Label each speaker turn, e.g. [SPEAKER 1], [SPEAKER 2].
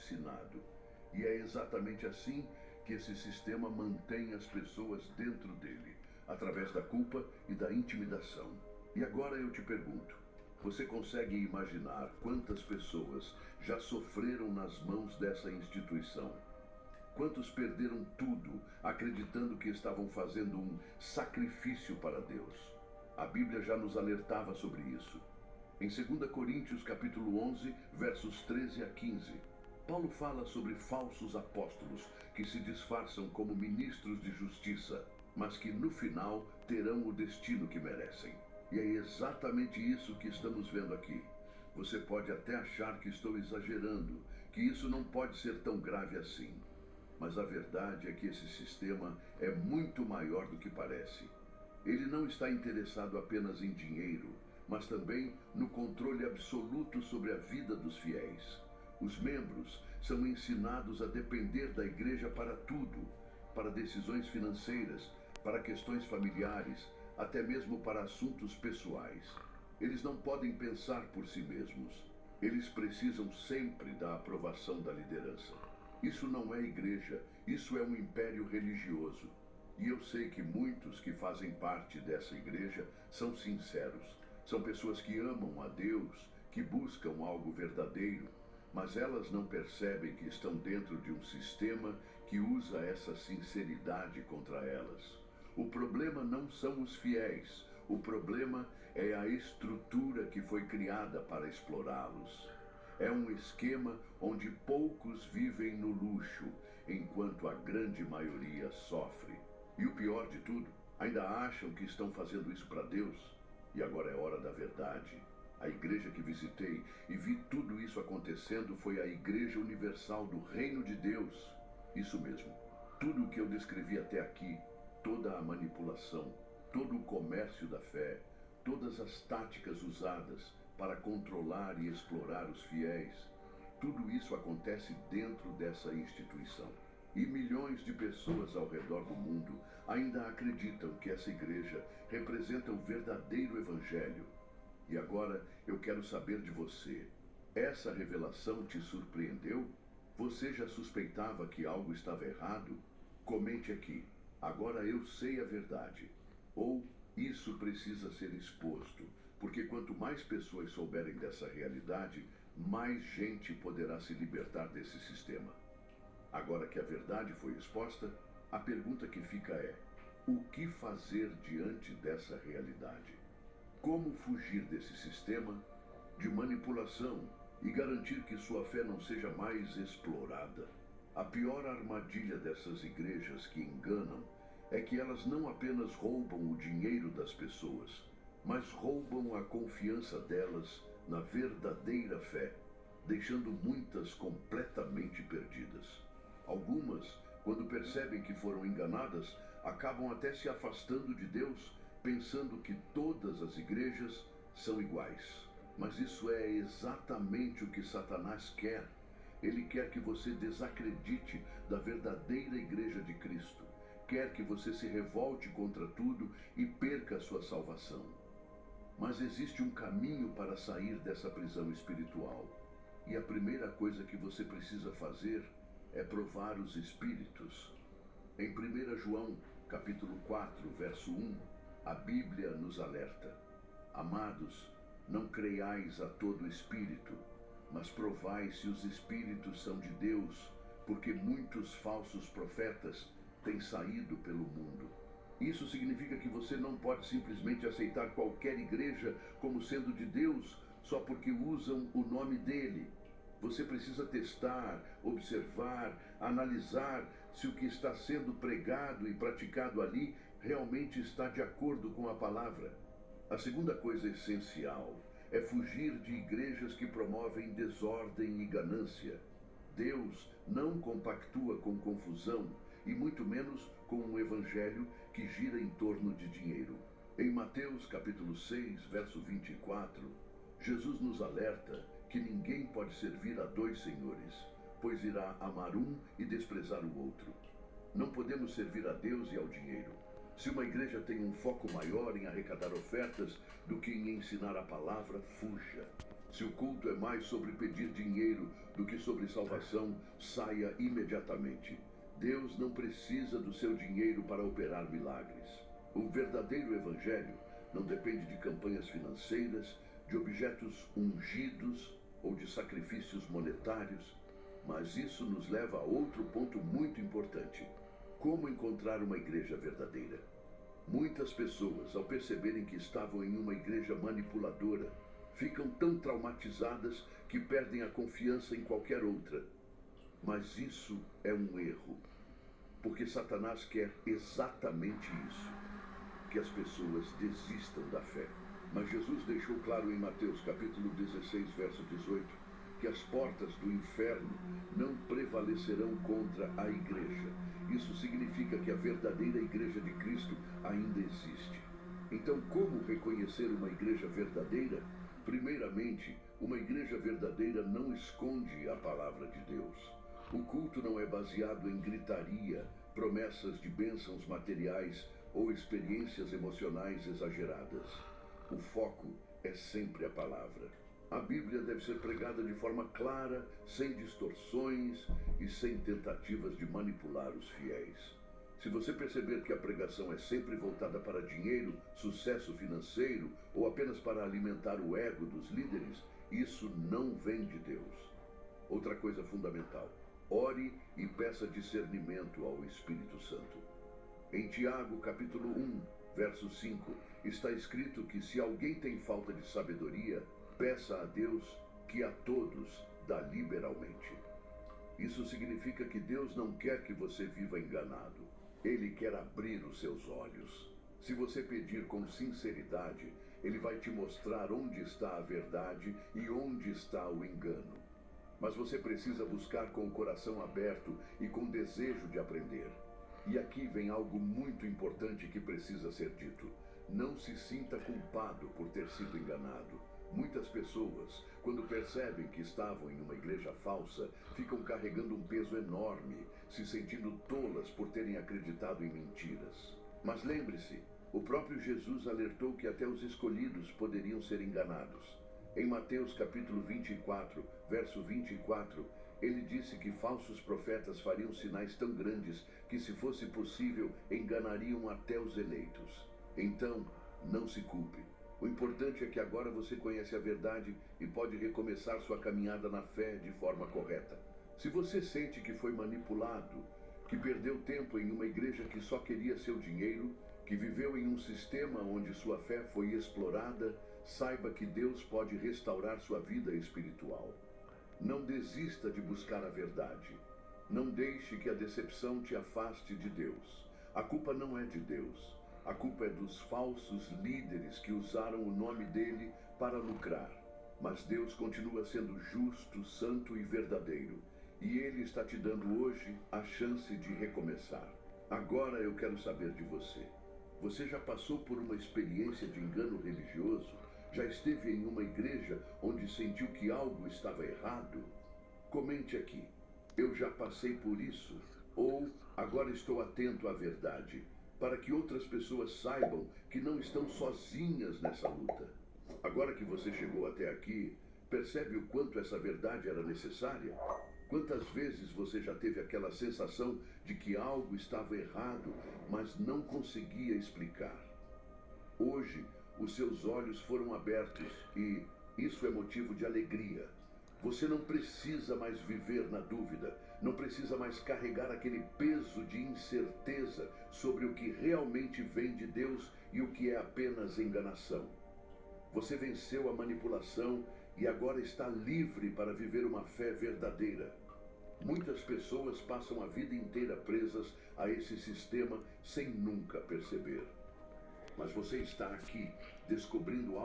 [SPEAKER 1] ensinado. E é exatamente assim que esse sistema mantém as pessoas dentro dele, através da culpa e da intimidação. E agora eu te pergunto, você consegue imaginar quantas pessoas já sofreram nas mãos dessa instituição? Quantos perderam tudo, acreditando que estavam fazendo um sacrifício para Deus? A Bíblia já nos alertava sobre isso. Em 2 Coríntios capítulo 11, versos 13 a 15, Paulo fala sobre falsos apóstolos que se disfarçam como ministros de justiça, mas que no final terão o destino que merecem. E é exatamente isso que estamos vendo aqui. Você pode até achar que estou exagerando, que isso não pode ser tão grave assim. Mas a verdade é que esse sistema é muito maior do que parece. Ele não está interessado apenas em dinheiro, mas também no controle absoluto sobre a vida dos fiéis. Os membros são ensinados a depender da igreja para tudo, para decisões financeiras, para questões familiares, até mesmo para assuntos pessoais. Eles não podem pensar por si mesmos. Eles precisam sempre da aprovação da liderança. Isso não é igreja, isso é um império religioso. E eu sei que muitos que fazem parte dessa igreja são sinceros. São pessoas que amam a Deus, que buscam algo verdadeiro, mas elas não percebem que estão dentro de um sistema que usa essa sinceridade contra elas. O problema não são os fiéis, o problema é a estrutura que foi criada para explorá-los. É um esquema onde poucos vivem no luxo, enquanto a grande maioria sofre. E o pior de tudo, ainda acham que estão fazendo isso para Deus. E agora é hora da verdade. A igreja que visitei e vi tudo isso acontecendo foi a Igreja Universal do Reino de Deus. Isso mesmo. Tudo o que eu descrevi até aqui, toda a manipulação, todo o comércio da fé, todas as táticas usadas para controlar e explorar os fiéis, tudo isso acontece dentro dessa instituição. E milhões de pessoas ao redor do mundo ainda acreditam que essa igreja representa o verdadeiro evangelho. E agora eu quero saber de você. Essa revelação te surpreendeu? Você já suspeitava que algo estava errado? Comente aqui. Agora eu sei a verdade. Ou isso precisa ser exposto, porque quanto mais pessoas souberem dessa realidade, mais gente poderá se libertar desse sistema. Agora que a verdade foi exposta, a pergunta que fica é: o que fazer diante dessa realidade? Como fugir desse sistema de manipulação e garantir que sua fé não seja mais explorada? A pior armadilha dessas igrejas que enganam é que elas não apenas roubam o dinheiro das pessoas, mas roubam a confiança delas na verdadeira fé, deixando muitas completamente perdidas. Algumas, quando percebem que foram enganadas, acabam até se afastando de Deus, pensando que todas as igrejas são iguais. Mas isso é exatamente o que Satanás quer. Ele quer que você desacredite da verdadeira igreja de Cristo. Quer que você se revolte contra tudo e perca a sua salvação. Mas existe um caminho para sair dessa prisão espiritual. E a primeira coisa que você precisa fazer é provar os espíritos. Em 1 João, capítulo 4, verso 1, a Bíblia nos alerta: amados, não creiais a todo espírito, mas provai se os espíritos são de Deus, porque muitos falsos profetas têm saído pelo mundo. Isso significa que você não pode simplesmente aceitar qualquer igreja como sendo de Deus só porque usam o nome dele. Você precisa testar, observar, analisar se o que está sendo pregado e praticado ali realmente está de acordo com a palavra. A segunda coisa essencial é fugir de igrejas que promovem desordem e ganância. Deus não compactua com confusão e muito menos com um evangelho que gira em torno de dinheiro. Em Mateus capítulo 6, verso 24, Jesus nos alerta que ninguém pode servir a dois senhores, pois irá amar um e desprezar o outro. Não podemos servir a Deus e ao dinheiro. Se uma igreja tem um foco maior em arrecadar ofertas do que em ensinar a palavra, fuja. Se o culto é mais sobre pedir dinheiro do que sobre salvação, saia imediatamente. Deus não precisa do seu dinheiro para operar milagres. O verdadeiro evangelho não depende de campanhas financeiras, de objetos ungidos ou de sacrifícios monetários, mas isso nos leva a outro ponto muito importante. Como encontrar uma igreja verdadeira? Muitas pessoas, ao perceberem que estavam em uma igreja manipuladora, ficam tão traumatizadas que perdem a confiança em qualquer outra. Mas isso é um erro, porque Satanás quer exatamente isso, que as pessoas desistam da fé. Mas Jesus deixou claro em Mateus capítulo 16, verso 18, que as portas do inferno não prevalecerão contra a igreja. Isso significa que a verdadeira igreja de Cristo ainda existe. Então, como reconhecer uma igreja verdadeira? Primeiramente, uma igreja verdadeira não esconde a palavra de Deus. O culto não é baseado em gritaria, promessas de bênçãos materiais ou experiências emocionais exageradas. O foco é sempre a palavra. A Bíblia deve ser pregada de forma clara, sem distorções e sem tentativas de manipular os fiéis. Se você perceber que a pregação é sempre voltada para dinheiro, sucesso financeiro ou apenas para alimentar o ego dos líderes, isso não vem de Deus. Outra coisa fundamental: ore e peça discernimento ao Espírito Santo. Em Tiago, capítulo 1, verso 5, está escrito que se alguém tem falta de sabedoria, peça a Deus, que a todos dá liberalmente. Isso significa que Deus não quer que você viva enganado. Ele quer abrir os seus olhos. Se você pedir com sinceridade, Ele vai te mostrar onde está a verdade e onde está o engano. Mas você precisa buscar com o coração aberto e com desejo de aprender. E aqui vem algo muito importante que precisa ser dito. Não se sinta culpado por ter sido enganado. Muitas pessoas, quando percebem que estavam em uma igreja falsa, ficam carregando um peso enorme, se sentindo tolas por terem acreditado em mentiras. Mas lembre-se, o próprio Jesus alertou que até os escolhidos poderiam ser enganados. Em Mateus capítulo 24, verso 24, ele disse que falsos profetas fariam sinais tão grandes que, se fosse possível, enganariam até os eleitos. Então, não se culpe. O importante é que agora você conhece a verdade e pode recomeçar sua caminhada na fé de forma correta. Se você sente que foi manipulado, que perdeu tempo em uma igreja que só queria seu dinheiro, que viveu em um sistema onde sua fé foi explorada, saiba que Deus pode restaurar sua vida espiritual. Não desista de buscar a verdade. Não deixe que a decepção te afaste de Deus. A culpa não é de Deus. A culpa é dos falsos líderes que usaram o nome dele para lucrar. Mas Deus continua sendo justo, santo e verdadeiro. E Ele está te dando hoje a chance de recomeçar. Agora eu quero saber de você. Você já passou por uma experiência de engano religioso? Já esteve em uma igreja onde sentiu que algo estava errado? Comente aqui. Eu já passei por isso. Ou agora estou atento à verdade, para que outras pessoas saibam que não estão sozinhas nessa luta. Agora que você chegou até aqui, percebe o quanto essa verdade era necessária? Quantas vezes você já teve aquela sensação de que algo estava errado, mas não conseguia explicar? Hoje, os seus olhos foram abertos e isso é motivo de alegria. Você não precisa mais viver na dúvida, não precisa mais carregar aquele peso de incerteza sobre o que realmente vem de Deus e o que é apenas enganação. Você venceu a manipulação e agora está livre para viver uma fé verdadeira. Muitas pessoas passam a vida inteira presas a esse sistema sem nunca perceber. Mas você está aqui, descobrindo algo